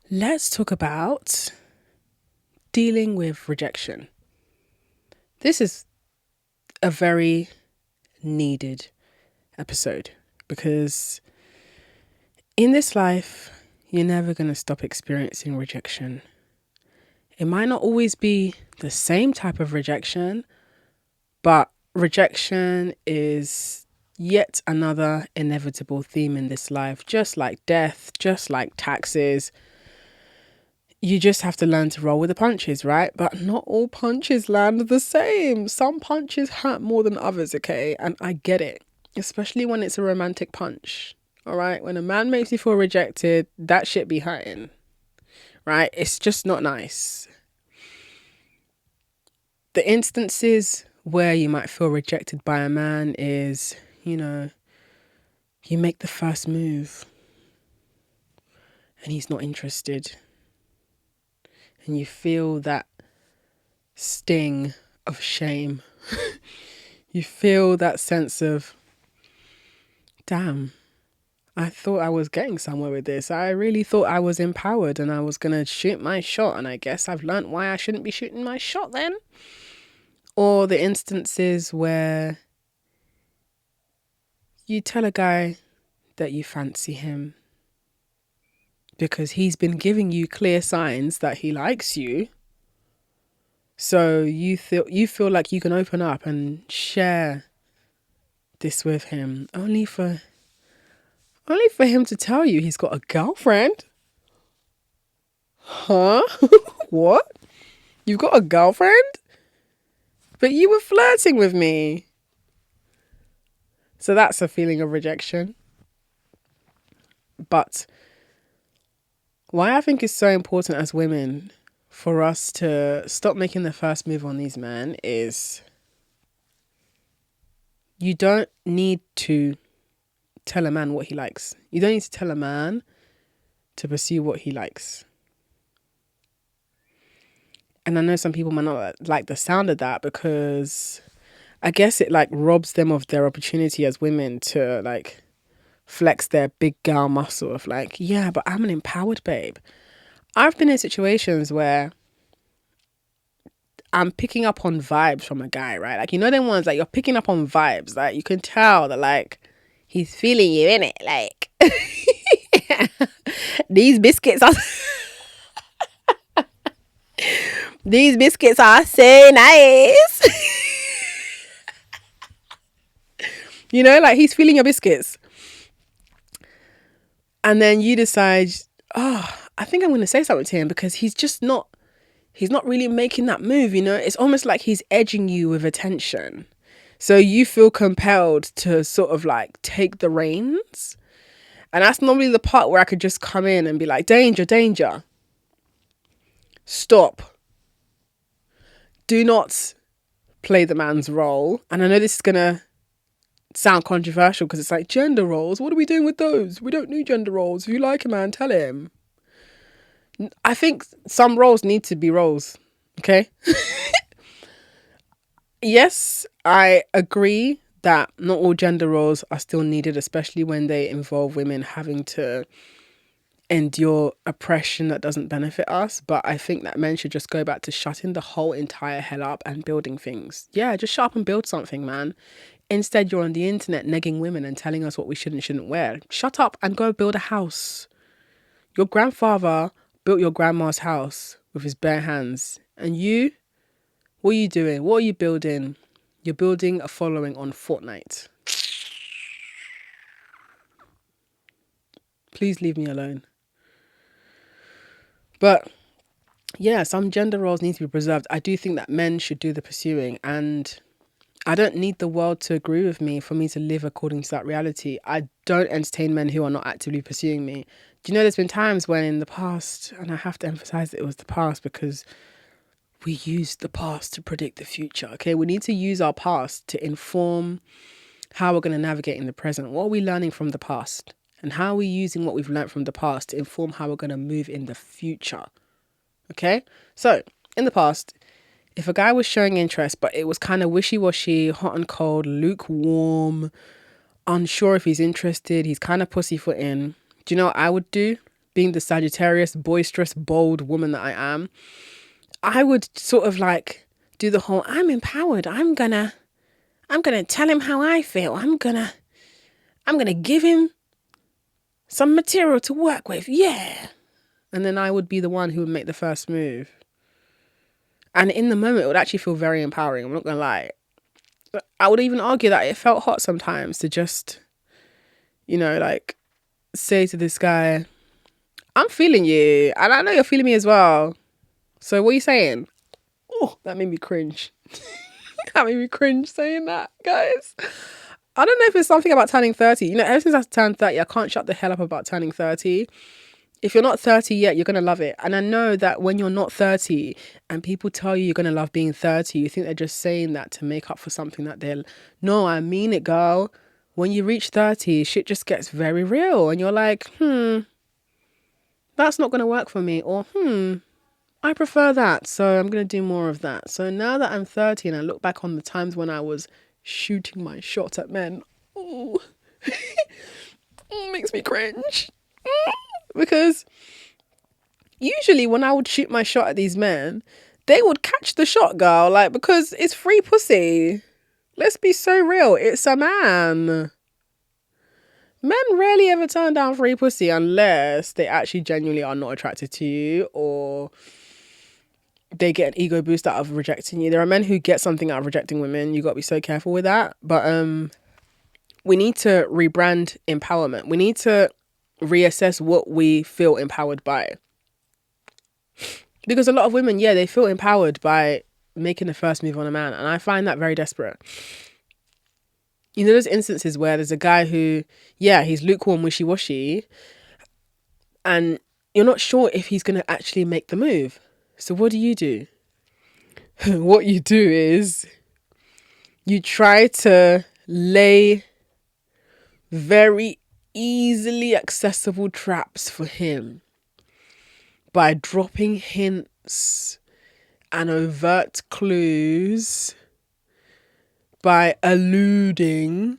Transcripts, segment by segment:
Let's talk about dealing with rejection. This is a very needed episode because in this life, you're never going to stop experiencing rejection. It might not always be the same type of rejection, but rejection is yet another inevitable theme in this life, just like death, just like taxes. You just have to learn to roll with the punches, right? But not all punches land the same. Some punches hurt more than others, okay? And I get it, especially when it's a romantic punch, all right? When a man makes you feel rejected, that shit be hurting, right? It's just not nice. The instances where you might feel rejected by a man is, you make the first move and he's not interested. And you feel that sting of shame. You feel that sense of, damn, I thought I was getting somewhere with this. I really thought I was empowered and I was going to shoot my shot. And I guess I've learnt why I shouldn't be shooting my shot then. Or the instances where you tell a guy that you fancy him because he's been giving you clear signs that he likes you. So you feel like you can open up and share this with him, only for him to tell you he's got a girlfriend. Huh? What? You've got a girlfriend? But you were flirting with me. So that's a feeling of rejection. But why I think it's so important as women for us to stop making the first move on these men is you don't need to tell a man what he likes. You don't need to tell a man to pursue what he likes. And I know some people might not like the sound of that because I guess it robs them of their opportunity as women to flex their big girl muscle of yeah, but I'm an empowered babe. I've been in situations where I'm picking up on vibes from a guy, right? Them ones you're picking up on vibes, you can tell that he's feeling you, innit? These biscuits are these biscuits are so nice. He's feeling your biscuits. And then you decide, I think I'm going to say something to him because he's not really making that move, It's almost like he's edging you with attention. So you feel compelled to sort of take the reins. And that's normally the part where I could just come in and be like, danger, danger. Stop. Do not play the man's role. And I know this is going to sound controversial because it's gender roles. What are we doing with those? We don't need gender roles. If you like a man, tell him. I think some roles need to be roles. Okay? Yes, I agree that not all gender roles are still needed, especially when they involve women having to endure oppression that doesn't benefit us. But I think that men should just go back to shutting the whole entire hell up and building things. Yeah, just shut up and build something, man. Instead, you're on the internet negging women and telling us what we should and shouldn't wear. Shut up and go build a house. Your grandfather built your grandma's house with his bare hands. And you, what are you doing? What are you building? You're building a following on Fortnite. Please leave me alone. But yeah, some gender roles need to be preserved. I do think that men should do the pursuing, and I don't need the world to agree with me for me to live according to that reality. I don't entertain men who are not actively pursuing me. Do you know there's been times when in the past, and I have to emphasize that it was the past because we used the past to predict the future, okay? We need to use our past to inform how we're going to navigate in the present. What are we learning from the past? And how are we using what we've learned from the past to inform how we're going to move in the future? Okay? So, in the past, if a guy was showing interest, but it was kind of wishy-washy, hot and cold, lukewarm, unsure if he's interested, he's kind of pussyfooting, do you know what I would do? being the Sagittarius, boisterous, bold woman that I am, I would sort of like do the whole, I'm empowered. I'm gonna tell him how I feel. I'm gonna give him some material to work with. Yeah. And then I would be the one who would make the first move. And in the moment, it would actually feel very empowering. I'm not gonna lie. I would even argue that it felt hot sometimes to just, like say to this guy, I'm feeling you. And I know you're feeling me as well. So what are you saying? Oh, that made me cringe. That made me cringe saying that, guys. I don't know if it's something about turning 30. Ever since I turned 30, I can't shut the hell up about turning 30. If you're not 30 yet, you're going to love it. And I know that when you're not 30 and people tell you you're going to love being 30, you think they're just saying that to make up for something that they're... No, I mean it, girl. When you reach 30, shit just gets very real. And you're like, that's not going to work for me. Or, I prefer that. So I'm going to do more of that. So now that I'm 30 and I look back on the times when I was shooting my shot at men, ooh, makes me cringe. Because usually when I would shoot my shot at these men, they would catch the shot, girl. Like, because it's free pussy. Let's be so real. It's a man. Men rarely ever turn down free pussy unless they actually genuinely are not attracted to you or they get an ego boost out of rejecting you. There are men who get something out of rejecting women. You got to be so careful with that. But we need to rebrand empowerment. We need to reassess what we feel empowered by. Because a lot of women, they feel empowered by making the first move on a man. And I find that very desperate. There's instances where there's a guy who, he's lukewarm, wishy-washy. And you're not sure if he's going to actually make the move. So what do? What you do is you try to lay very easily accessible traps for him by dropping hints and overt clues, by alluding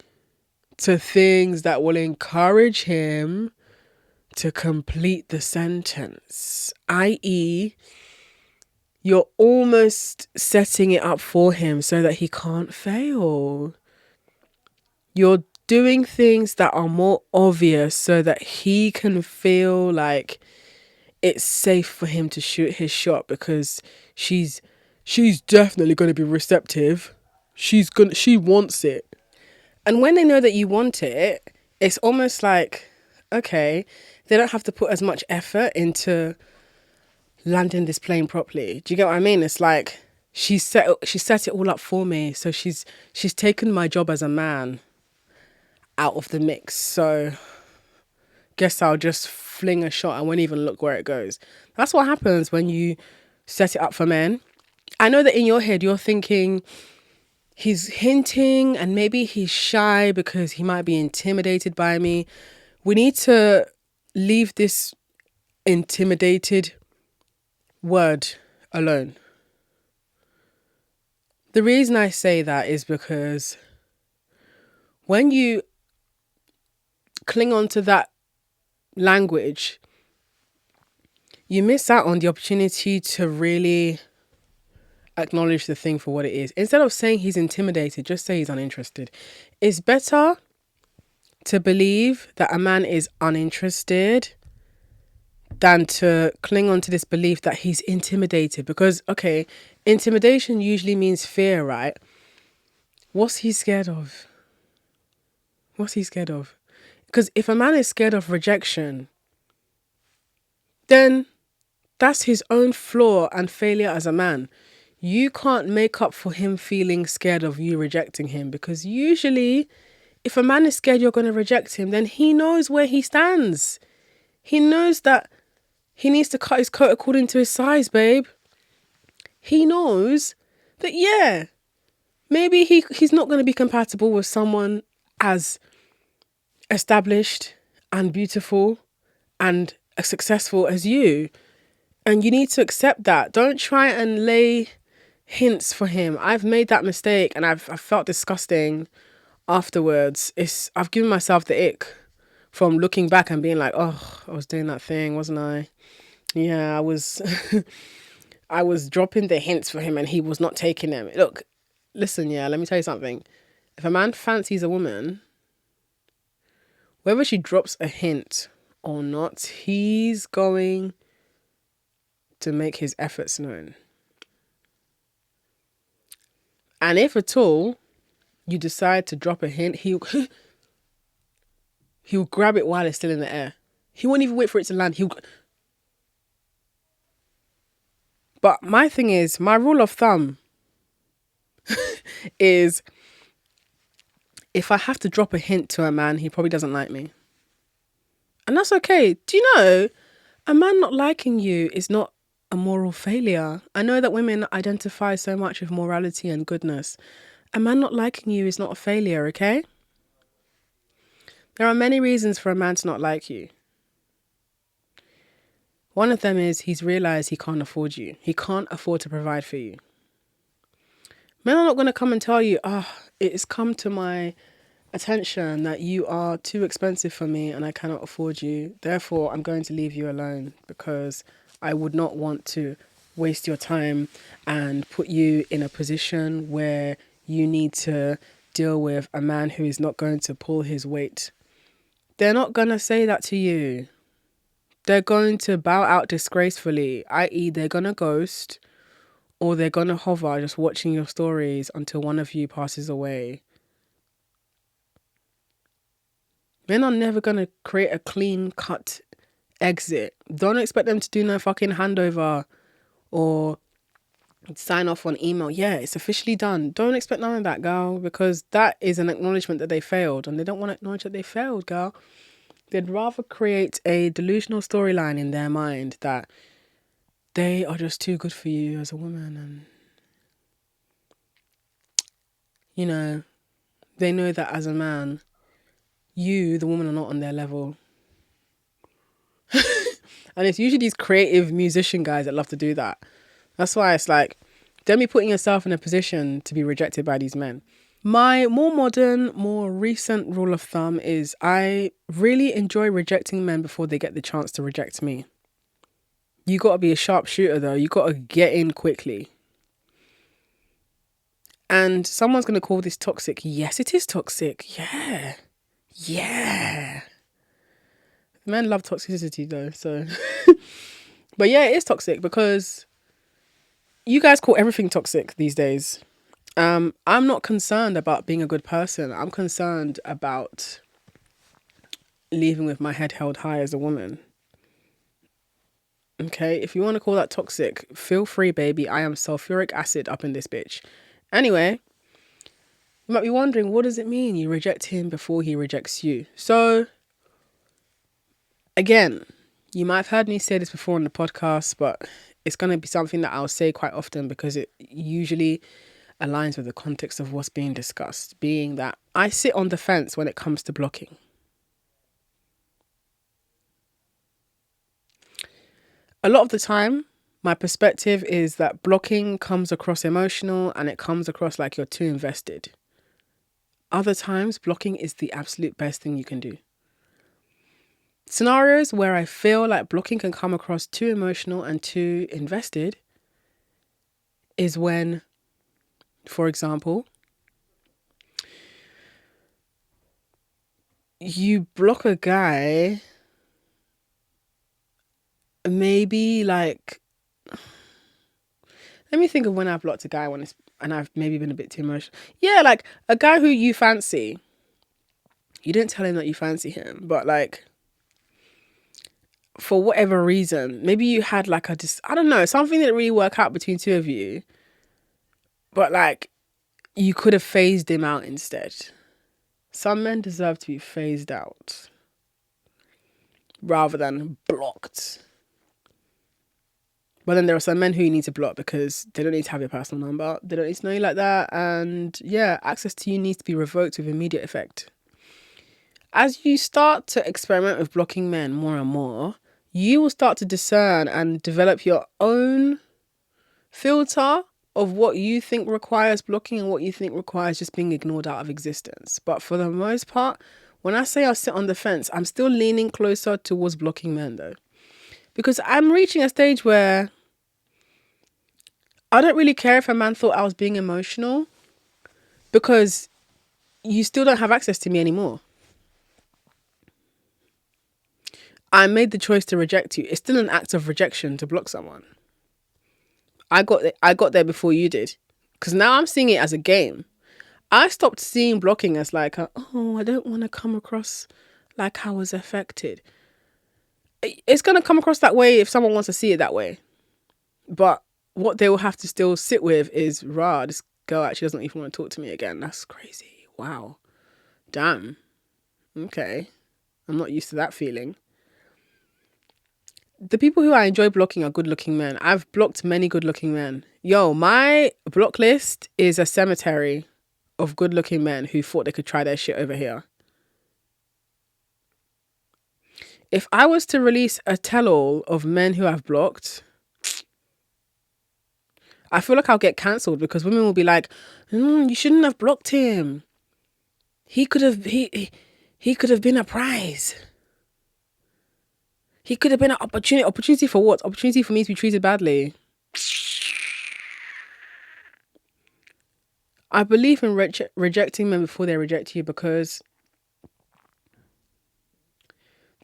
to things that will encourage him to complete the sentence, i.e., you're almost setting it up for him so that he can't fail. You're doing things that are more obvious so that he can feel like it's safe for him to shoot his shot because she's definitely going to be receptive. She wants it. And when they know that you want it, it's almost like, okay, they don't have to put as much effort into landing this plane properly. Do you get what I mean? It's like she set it all up for me. So she's taken my job as a man out of the mix. So guess I'll just fling a shot. I won't even look where it goes. That's what happens when you set it up for men. I know that in your head you're thinking he's hinting and maybe he's shy because he might be intimidated by me. We need to leave this intimidated word alone. The reason I say that is because when you cling on to that language, you miss out on the opportunity to really acknowledge the thing for what it is. Instead of saying he's intimidated, just say he's uninterested. It's better to believe that a man is uninterested than to cling on to this belief that he's intimidated. Because, okay, intimidation usually means fear, right? What's he scared of? What's he scared of? Because if a man is scared of rejection, then that's his own flaw and failure as a man. You can't make up for him feeling scared of you rejecting him, because usually if a man is scared you're going to reject him, then he knows where he stands. He knows that he needs to cut his coat according to his size, babe. He knows that, maybe he's not going to be compatible with someone as established and beautiful and as successful as you. And you need to accept that. Don't try and lay hints for him. I've made that mistake and I've felt disgusting afterwards. I've given myself the ick from looking back and being like, oh, I was doing that thing, wasn't I? Yeah, I was I was dropping the hints for him and he was not taking them. Look, listen, yeah, let me tell you something. If a man fancies a woman, whether she drops a hint or not, he's going to make his efforts known. And if at all you decide to drop a hint, he'll grab it while it's still in the air. He won't even wait for it to land. But my thing is, my rule of thumb is if I have to drop a hint to a man, he probably doesn't like me. And that's okay. Do you know, a man not liking you is not a moral failure. I know that women identify so much with morality and goodness. A man not liking you is not a failure, okay? There are many reasons for a man to not like you. One of them is he's realised he can't afford you. He can't afford to provide for you. Men are not going to come and tell you, it's come to my attention that you are too expensive for me and I cannot afford you. Therefore, I'm going to leave you alone because I would not want to waste your time and put you in a position where you need to deal with a man who is not going to pull his weight. They're not going to say that to you. They're going to bow out disgracefully, i.e. they're going to ghost or they're going to hover just watching your stories until one of you passes away. Men are never going to create a clean cut exit. Don't expect them to do no fucking handover or sign off on email. Yeah, it's officially done. Don't expect none of that, girl, because that is an acknowledgement that they failed and they don't want to acknowledge that they failed, girl. They'd rather create a delusional storyline in their mind that they are just too good for you as a woman and, you know, they know that as a man, you, the woman, are not on their level. And it's usually these creative musician guys that love to do that. That's why it's like, don't be putting yourself in a position to be rejected by these men. My more modern, more recent rule of thumb is I really enjoy rejecting men before they get the chance to reject me. You got to be a sharpshooter though. You got to get in quickly. And someone's going to call this toxic. Yes, it is toxic. Yeah. Yeah. Men love toxicity though, so. But yeah, it is toxic because you guys call everything toxic these days. I'm not concerned about being a good person. I'm concerned about leaving with my head held high as a woman. Okay, if you want to call that toxic, feel free, baby. I am sulfuric acid up in this bitch. Anyway, you might be wondering, what does it mean you reject him before he rejects you? So, again, you might have heard me say this before on the podcast, but it's going to be something that I'll say quite often because it usually aligns with the context of what's being discussed, being that I sit on the fence when it comes to blocking. A lot of the time, my perspective is that blocking comes across emotional and it comes across like you're too invested. Other times, blocking is the absolute best thing you can do. Scenarios where I feel like blocking can come across too emotional and too invested is when, for example, you block a guy, maybe like, let me think of when I blocked a guy and I've maybe been a bit too emotional. Yeah, like a guy who you fancy. You didn't tell him that you fancy him, but like, for whatever reason, maybe you had like I don't know, something didn't really work out between two of you, but like, you could have phased him out instead. Some men deserve to be phased out rather than blocked. But then there are some men who you need to block because they don't need to have your personal number. They don't need to know you like that. And yeah, access to you needs to be revoked with immediate effect. As you start to experiment with blocking men more and more, you will start to discern and develop your own filter of what you think requires blocking and what you think requires just being ignored out of existence. But for the most part, When I say I sit on the fence, I'm still leaning closer towards blocking men though. Because I'm reaching a stage where I don't really care if a man thought I was being emotional, because you still don't have access to me anymore. I made the choice to reject you. It's still an act of rejection to block someone. I got there before you did. Because now I'm seeing it as a game. I stopped seeing blocking as like, I don't want to come across like I was affected. It's going to come across that way if someone wants to see it that way. But what they will have to still sit with is, this girl actually doesn't even want to talk to me again. That's crazy. Wow. Damn. Okay. I'm not used to that feeling. The people who I enjoy blocking are good-looking men. I've blocked many good-looking men. Yo, my block list is a cemetery of good-looking men who thought they could try their shit over here. If I was to release a tell-all of men who I've blocked, I feel like I'll get cancelled, because women will be like, you shouldn't have blocked him. He could have been a prize. He could have been an opportunity. Opportunity for what? Opportunity for me to be treated badly. I believe in rejecting men before they reject you, because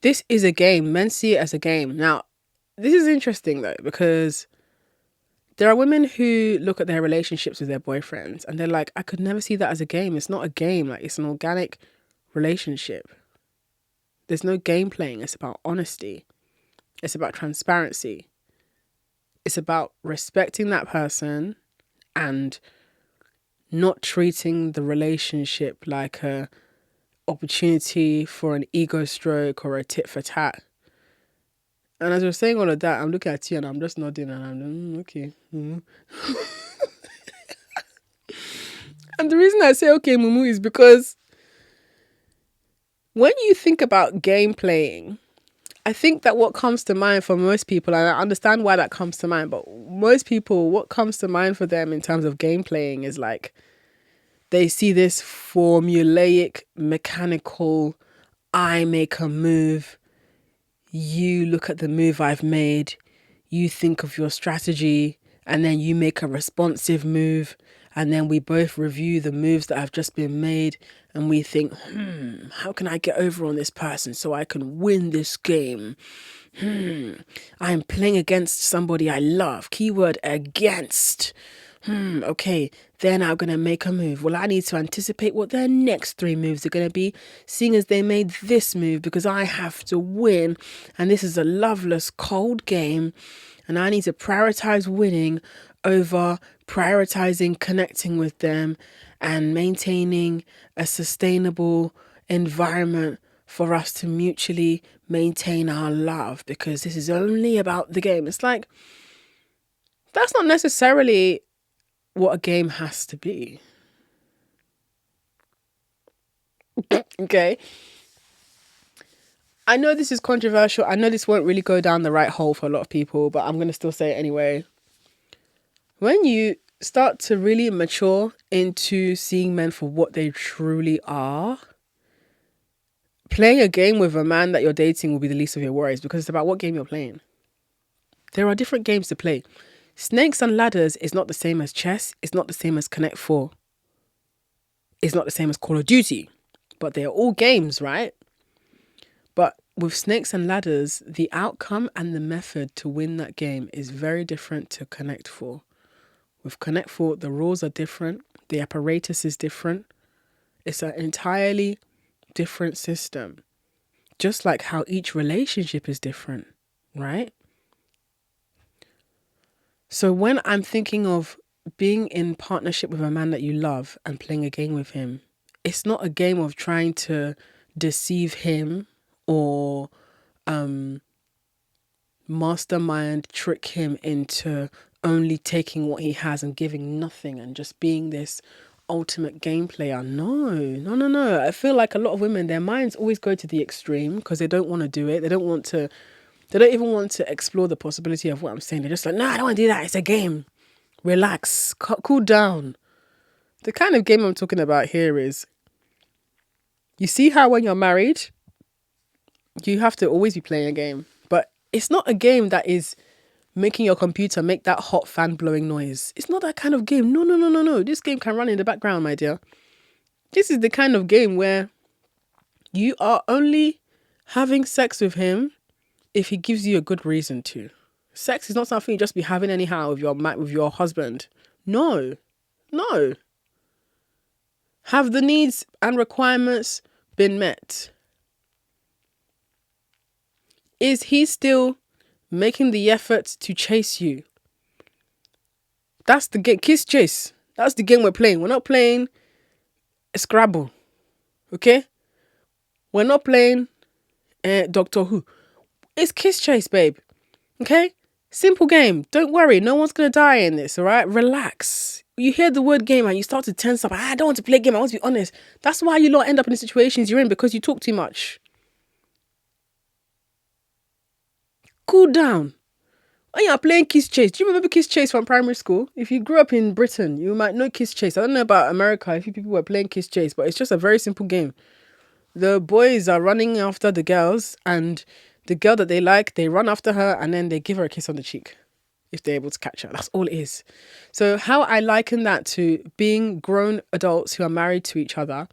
this is a game. Men see it as a game. Now, this is interesting though, because there are women who look at their relationships with their boyfriends and they're like, I could never see that as a game. It's not a game. Like, it's an organic relationship. There's no game playing. It's about honesty. It's about transparency. It's about respecting that person and not treating the relationship like a opportunity for an ego stroke or a tit for tat. And as you're saying all of that, I'm looking at you and I'm just nodding and I'm okay. Mm-hmm. And the reason I say okay, Mumu, is because when you think about game playing, I think that what comes to mind for most people, and I understand why that comes to mind, but most people, what comes to mind for them in terms of game playing is like, they see this formulaic, mechanical, I make a move, you look at the move I've made, you think of your strategy, and then you make a responsive move, and then we both review the moves that have just been made, and we think, how can I get over on this person so I can win this game? I'm playing against somebody I love. Keyword against. Okay, they're now going to make a move. Well, I need to anticipate what their next 3 moves are going to be, seeing as they made this move, because I have to win. And this is a loveless, cold game. And I need to prioritize winning over prioritizing connecting with them and maintaining a sustainable environment for us to mutually maintain our love, because this is only about the game. It's like, that's not necessarily what a game has to be. Okay. I know this is controversial. I know this won't really go down the right hole for a lot of people, but I'm going to still say it anyway. When you start to really mature into seeing men for what they truly are, playing a game with a man that you're dating will be the least of your worries, because it's about what game you're playing. There are different games to play. Snakes and ladders is not the same as chess. It's not the same as Connect 4. It's not the same as Call of Duty. But they are all games, right? But with snakes and ladders, the outcome and the method to win that game is very different to Connect 4. With Connect 4, the rules are different. The apparatus is different. It's an entirely different system. Just like how each relationship is different, right? So when I'm thinking of being in partnership with a man that you love and playing a game with him, it's not a game of trying to deceive him or mastermind trick him into only taking what he has and giving nothing and just being this ultimate game player. No. I feel like a lot of women, their minds always go to the extreme because they don't want to do it. They don't even want to explore the possibility of what I'm saying. They're just like, no, I don't want to do that. It's a game. Relax. Cool down. The kind of game I'm talking about here is, You see how when you're married, you have to always be playing a game. But it's not a game that is making your computer make that hot fan blowing noise. It's not that kind of game. No, no, no, no, no. This game can run in the background, my dear. This is the kind of game where you are only having sex with him if he gives you a good reason to. Sex is not something you just be having anyhow with your husband. No. No. Have the needs and requirements been met? Is he still making the effort to chase you? That's the game. Kiss chase. That's the game we're playing. We're not playing Scrabble. Okay? We're not playing Doctor Who. It's kiss chase, babe. Okay? Simple game. Don't worry. No one's going to die in this, all right? Relax. You hear the word game and you start to tense up. I don't want to play a game. I want to be honest. That's why you lot end up in the situations you're in, because you talk too much. Cool down. When you're playing Kiss Chase, do you remember Kiss Chase from primary school? If you grew up in Britain, you might know Kiss Chase. I don't know about America, if you people were playing Kiss Chase, but it's just a very simple game. The boys are running after the girls, and the girl that they like, they run after her, and then they give her a kiss on the cheek if they're able to catch her. That's all it is. So how I liken that to being grown adults who are married to each other,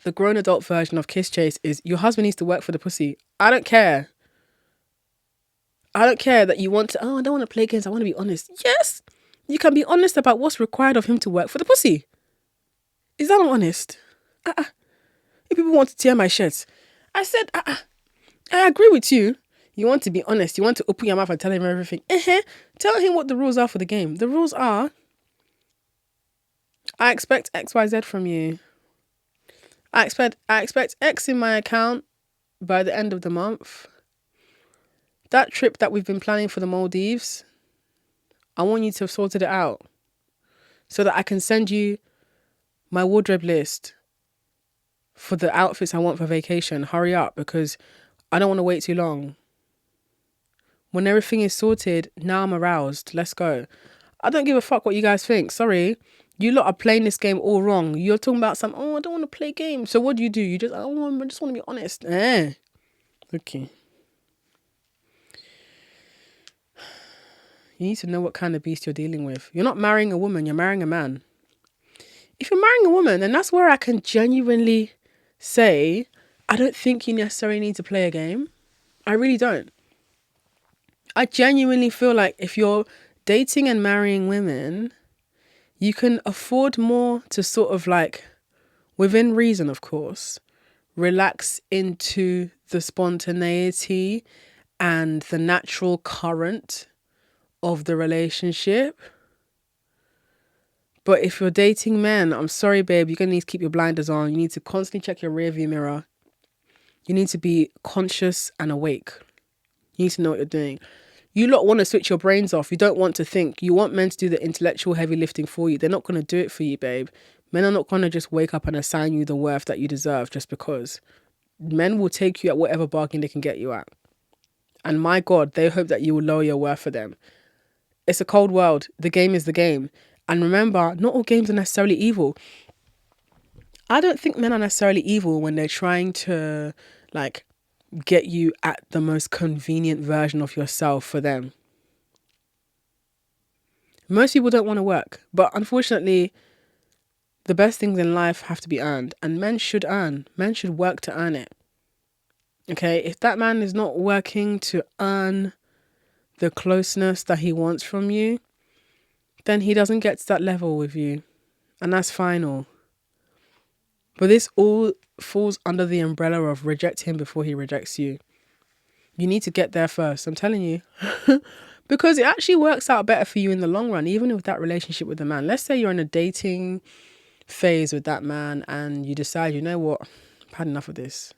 the grown adult version of Kiss Chase is your husband needs to work for the pussy. I don't care. I don't care that you want to, I don't want to play games. I want to be honest. Yes, you can be honest about what's required of him to work for the pussy. Is that not honest? If people want to tear my shirts, I said, I agree with you. You want to be honest. You want to open your mouth and tell him everything. Tell him what the rules are for the game. The rules are, I expect XYZ from you. I expect X in my account by the end of the month. That trip that we've been planning for the Maldives, I want you to have sorted it out so that I can send you my wardrobe list for the outfits I want for vacation. Hurry up, because I don't want to wait too long. When everything is sorted, now I'm aroused. Let's go. I don't give a fuck what you guys think. Sorry. You lot are playing this game all wrong. You're talking about I don't want to play games. So what do? You just, I just want to be honest. Okay. You need to know what kind of beast you're dealing with. You're not marrying a woman, you're marrying a man. If you're marrying a woman, then that's where I can genuinely say, I don't think you necessarily need to play a game. I really don't. I genuinely feel like if you're dating and marrying women, you can afford more to sort of like, within reason, of course, relax into the spontaneity and the natural current of the relationship. But if you're dating men, I'm sorry, babe, you're going to need to keep your blinders on. You need to constantly check your rearview mirror. You need to be conscious and awake. You need to know what you're doing. You lot want to switch your brains off. You don't want to think. You want men to do the intellectual heavy lifting for you. They're not going to do it for you, babe. Men are not going to just wake up and assign you the worth that you deserve just because. Men will take you at whatever bargain they can get you at. And my God, they hope that you will lower your worth for them. It's a cold world. The game is the game. And remember, not all games are necessarily evil. I don't think men are necessarily evil when they're trying to, like, get you at the most convenient version of yourself for them. Most people don't want to work. But unfortunately, the best things in life have to be earned. And men should earn. Men should work to earn it. Okay? If that man is not working to earn the closeness that he wants from you, then he doesn't get to that level with you. And that's final. But this all falls under the umbrella of reject him before he rejects you. You need to get there first, I'm telling you. Because it actually works out better for you in the long run, even with that relationship with the man. Let's say you're in a dating phase with that man and you decide, you know what, I've had enough of this.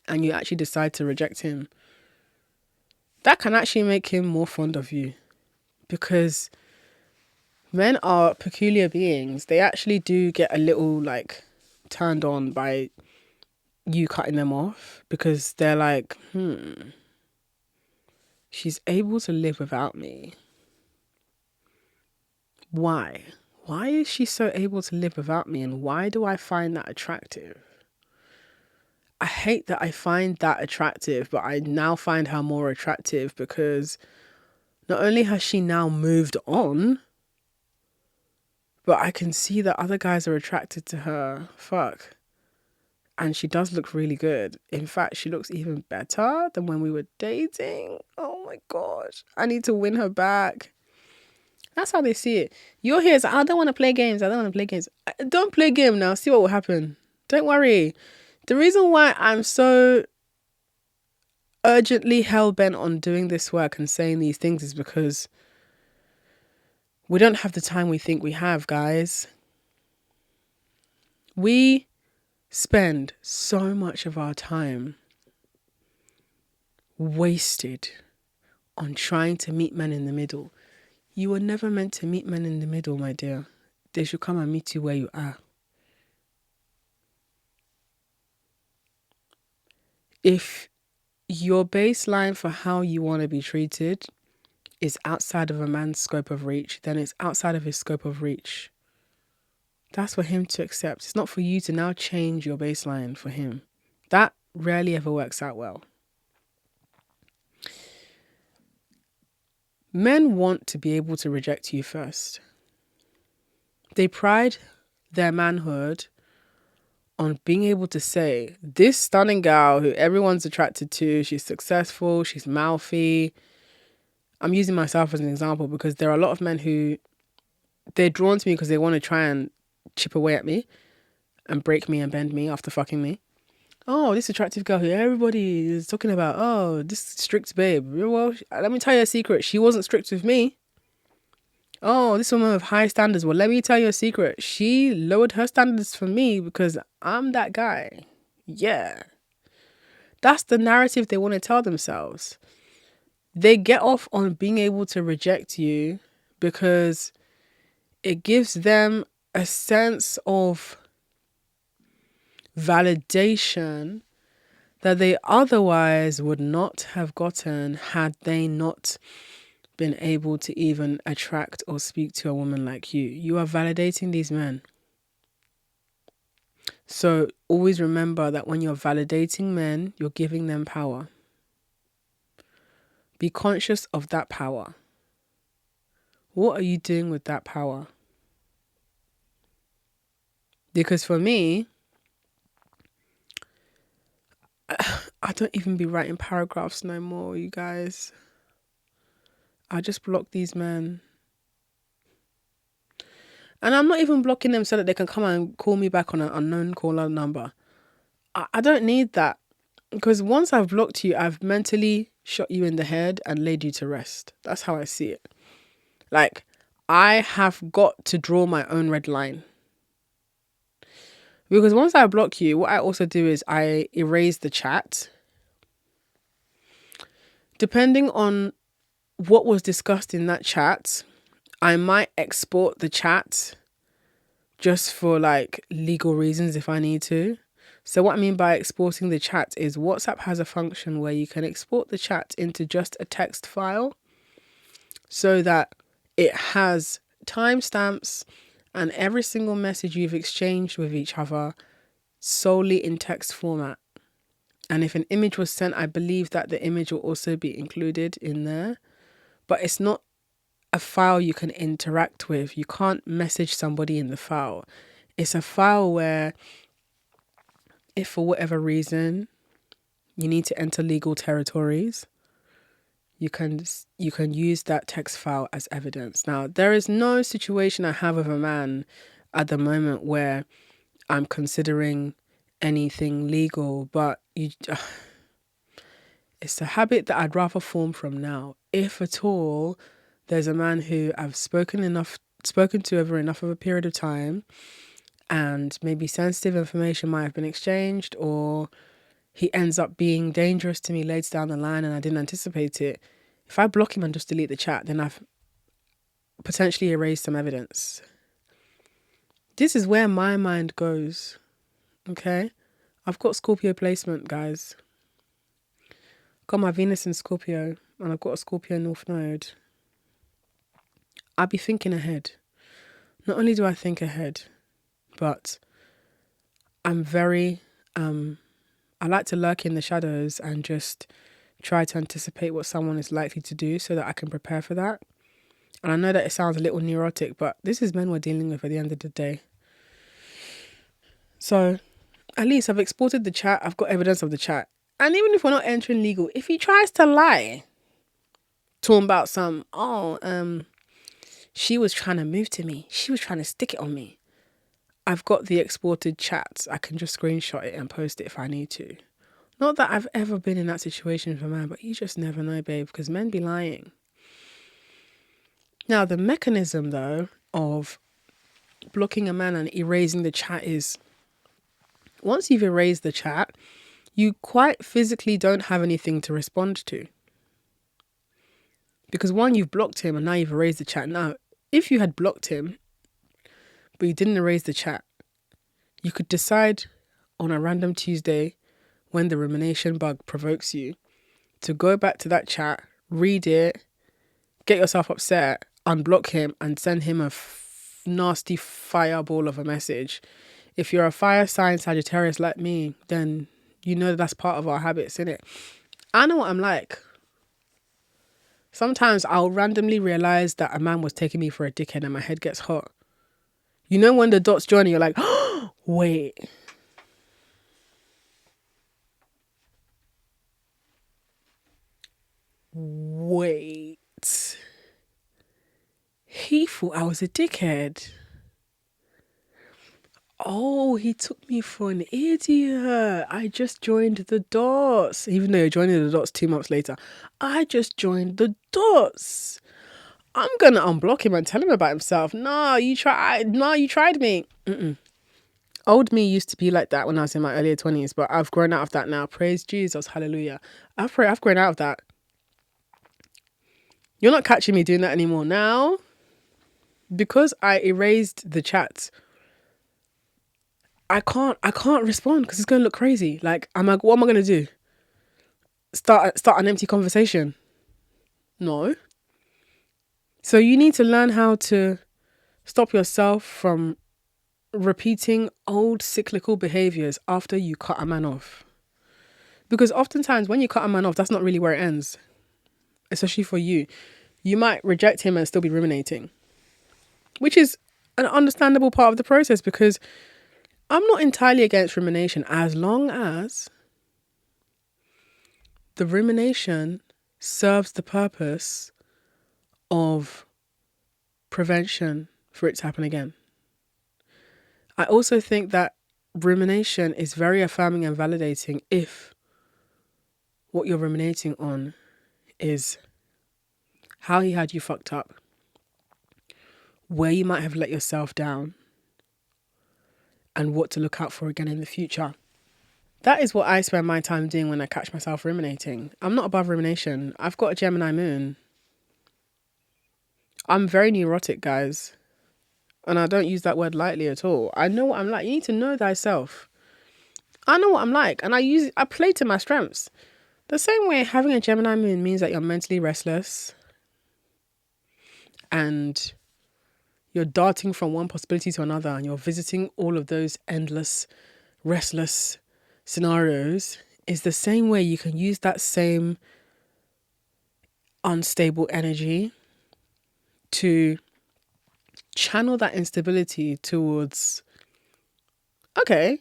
And you actually decide to reject him. That can actually make him more fond of you. Because men are peculiar beings. They actually do get a little like turned on by you cutting them off, because they're like, she's able to live without me. Why? Why is she so able to live without me, and why do I find that attractive? I hate that I find that attractive, but I now find her more attractive because not only has she now moved on, but I can see that other guys are attracted to her. Fuck. And she does look really good. In fact, she looks even better than when we were dating. Oh my gosh. I need to win her back. That's how they see it. You're here, so I don't want to play games. I don't want to play games. Don't play game now. See what will happen. Don't worry. The reason why I'm so urgently hell-bent on doing this work and saying these things is because we don't have the time we think we have, guys. We spend so much of our time wasted on trying to meet men in the middle. You were never meant to meet men in the middle, my dear. They should come and meet you where you are. If your baseline for how you want to be treated is outside of a man's scope of reach, then it's outside of his scope of reach. That's for him to accept. It's not for you to now change your baseline for him. That rarely ever works out well. Men want to be able to reject you first. They pride their manhood on being able to say, this stunning girl who everyone's attracted to, she's successful, she's mouthy. I'm using myself as an example because there are a lot of men who, they're drawn to me because they want to try and chip away at me and break me and bend me after fucking me. Oh, this attractive girl who everybody is talking about. Oh, this strict babe. Well, let me tell you a secret. She wasn't strict with me. Oh, this woman with high standards. Well, let me tell you a secret. She lowered her standards for me because I'm that guy. Yeah. That's the narrative they want to tell themselves. They get off on being able to reject you because it gives them a sense of validation that they otherwise would not have gotten had they not been able to even attract or speak to a woman like you. You are validating these men. So always remember that when you're validating men, you're giving them power. Be conscious of that power. What are you doing with that power? Because for me, I don't even be writing paragraphs no more, you guys. I just block these men. And I'm not even blocking them so that they can come and call me back on an unknown caller number. I don't need that. Because once I've blocked you, I've mentally shot you in the head and laid you to rest. That's how I see it. Like, I have got to draw my own red line. Because once I block you, what I also do is I erase the chat. Depending on what was discussed in that chat, I might export the chat just for like legal reasons if I need to. So what I mean by exporting the chat is WhatsApp has a function where you can export the chat into just a text file so that it has timestamps and every single message you've exchanged with each other solely in text format. And if an image was sent, I believe that the image will also be included in there. But it's not a file you can interact with. You can't message somebody in the file. It's a file where if for whatever reason you need to enter legal territories, you can use that text file as evidence. Now, there is no situation I have with a man at the moment where I'm considering anything legal, but it's a habit that I'd rather form from now. If at all, there's a man who I've spoken to over enough of a period of time, and maybe sensitive information might have been exchanged, or he ends up being dangerous to me later down the line and I didn't anticipate it. If I block him and just delete the chat, then I've potentially erased some evidence. This is where my mind goes. Okay? I've got Scorpio placement, guys. Got my Venus in Scorpio and I've got a Scorpio North Node. I'll be thinking ahead. Not only do I think ahead, but I'm very I like to lurk in the shadows and just try to anticipate what someone is likely to do so that I can prepare for that. And I know that it sounds a little neurotic, but this is men we're dealing with at the end of the day. So at least I've exported the chat. I've got evidence of the chat. And even if we're not entering legal, if he tries to lie, talking about she was trying to move to me. She was trying to stick it on me. I've got the exported chats. I can just screenshot it and post it if I need to. Not that I've ever been in that situation with a man, but you just never know, babe, because men be lying. Now, the mechanism, though, of blocking a man and erasing the chat is, once you've erased the chat, you quite physically don't have anything to respond to. Because one, you've blocked him and now you've erased the chat. Now, if you had blocked him, but you didn't erase the chat, you could decide on a random Tuesday when the rumination bug provokes you to go back to that chat, read it, get yourself upset, unblock him and send him a nasty fireball of a message. If you're a fire sign Sagittarius like me, then you know that's part of our habits, innit? I know what I'm like. Sometimes I'll randomly realize that a man was taking me for a dickhead and my head gets hot. You know when the dots join, you're like, oh, wait. He thought I was a dickhead. Oh, he took me for an idiot. I just joined the dots. Even though you're joining the dots 2 months later. I just joined the dots. I'm going to unblock him and tell him about himself. No, you tried me. Old me used to be like that when I was in my earlier 20s, but I've grown out of that now. Praise Jesus. Hallelujah. I've grown out of that. You're not catching me doing that anymore. Now, because I erased the chat, I can't respond because it's going to look crazy. Like, what am I going to do? Start an empty conversation? No. So you need to learn how to stop yourself from repeating old cyclical behaviors after you cut a man off. Because oftentimes when you cut a man off, that's not really where it ends. Especially for you. You might reject him and still be ruminating. Which is an understandable part of the process because I'm not entirely against rumination as long as the rumination serves the purpose of prevention for it to happen again. I also think that rumination is very affirming and validating if what you're ruminating on is how he had you fucked up, where you might have let yourself down, and what to look out for again in the future. That is what I spend my time doing when I catch myself ruminating. I'm not above rumination. I've got a Gemini moon. I'm very neurotic, guys. And I don't use that word lightly at all. I know what I'm like. You need to know thyself. I know what I'm like. And I play to my strengths. The same way having a Gemini moon means that you're mentally restless. And you're darting from one possibility to another. And you're visiting all of those endless, restless scenarios. Is the same way you can use that same unstable energy to channel that instability towards, okay,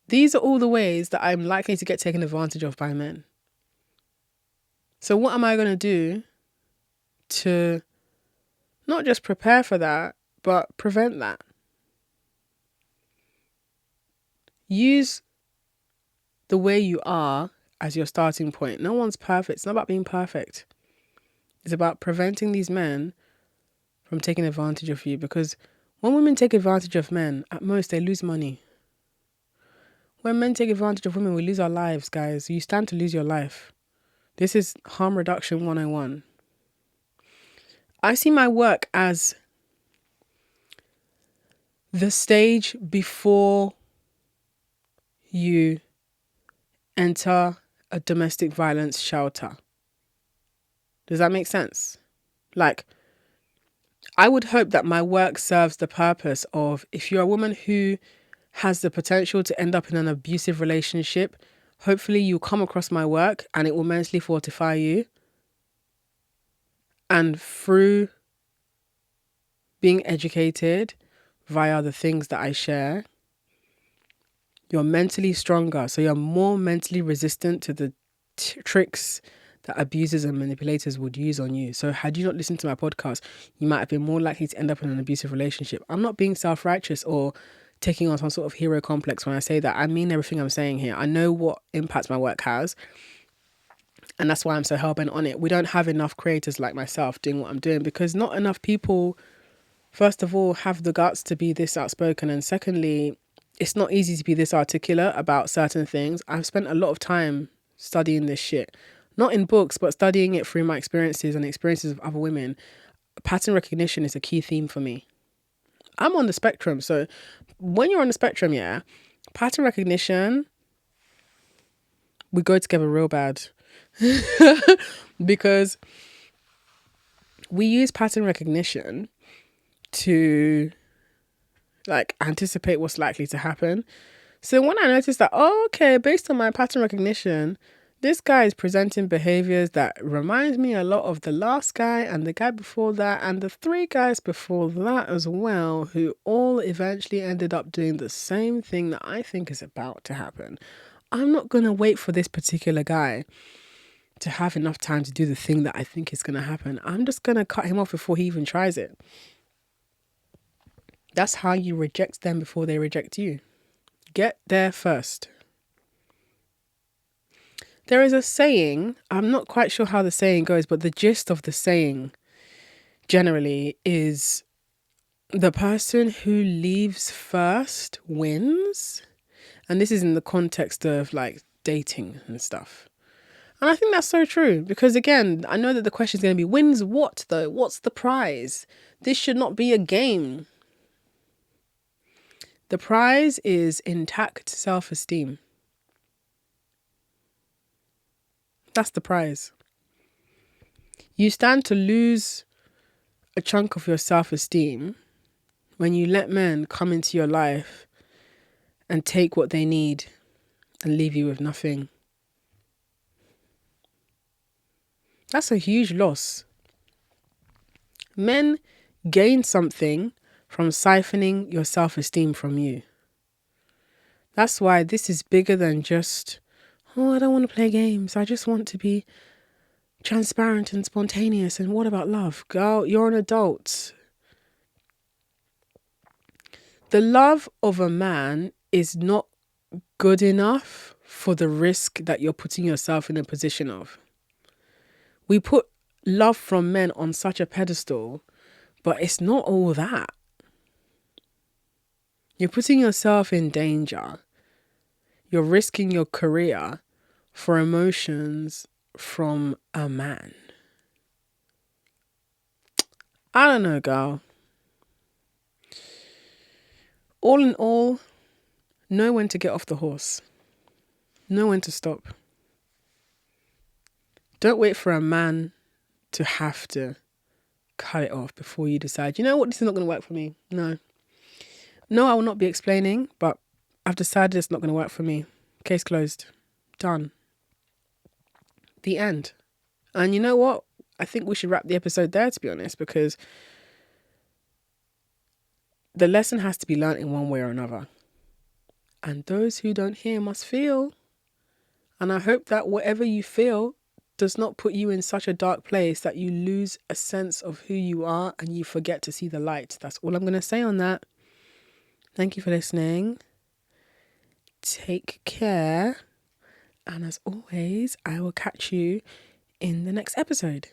these are all the ways that I'm likely to get taken advantage of by men. So what am I going to do to not just prepare for that, but prevent that? Use the way you are as your starting point. No one's perfect. It's not about being perfect. It's about preventing these men from taking advantage of you, because when women take advantage of men, at most they lose money. When men take advantage of women, we lose our lives, guys. You stand to lose your life. This is harm reduction 101. I see my work as the stage before you enter a domestic violence shelter. Does that make sense? Like, I would hope that my work serves the purpose of, if you're a woman who has the potential to end up in an abusive relationship, Hopefully you'll come across my work and it will mentally fortify you. And through being educated via the things that I share, you're mentally stronger. So you're more mentally resistant to the tricks that abusers and manipulators would use on you. So had you not listened to my podcast, you might have been more likely to end up in an abusive relationship. I'm not being self-righteous or taking on some sort of hero complex when I say that. I mean everything I'm saying here. I know what impacts my work has. And that's why I'm so hell-bent on it. We don't have enough creators like myself doing what I'm doing because not enough people, first of all, have the guts to be this outspoken. And secondly, it's not easy to be this articulate about certain things. I've spent a lot of time studying this shit. Not in books, but studying it through my experiences and experiences of other women. Pattern recognition is a key theme for me. I'm on the spectrum. So when you're on the spectrum, yeah, pattern recognition, we go together real bad. Because we use pattern recognition to like anticipate what's likely to happen. So when I noticed that, based on my pattern recognition, this guy is presenting behaviors that reminds me a lot of the last guy and the guy before that and the 3 guys before that as well, who all eventually ended up doing the same thing that I think is about to happen. I'm not going to wait for this particular guy to have enough time to do the thing that I think is going to happen. I'm just going to cut him off before he even tries it. That's how you reject them before they reject you. Get there first. There is a saying, I'm not quite sure how the saying goes, but the gist of the saying generally is the person who leaves first wins. And this is in the context of like dating and stuff. And I think that's so true because again, I know that the question is going to be, wins what though? What's the prize? This should not be a game. The prize is intact self-esteem. That's the prize. You stand to lose a chunk of your self-esteem when you let men come into your life and take what they need and leave you with nothing. That's a huge loss. Men gain something from siphoning your self-esteem from you. That's why this is bigger than just, I don't want to play games. I just want to be transparent and spontaneous. And what about love? Girl, you're an adult. The love of a man is not good enough for the risk that you're putting yourself in a position of. We put love from men on such a pedestal, but it's not all that. You're putting yourself in danger. You're risking your career for emotions from a man. I don't know, girl. All in all, know when to get off the horse. Know when to stop. Don't wait for a man to have to cut it off before you decide, you know what, this is not going to work for me. No, I will not be explaining, but I've decided it's not going to work for me. Case closed. Done. The end. And you know what? I think we should wrap the episode there, to be honest, because the lesson has to be learnt in one way or another. And those who don't hear must feel. And I hope that whatever you feel does not put you in such a dark place that you lose a sense of who you are and you forget to see the light. That's all I'm going to say on that. Thank you for listening. Take care. And as always, I will catch you in the next episode.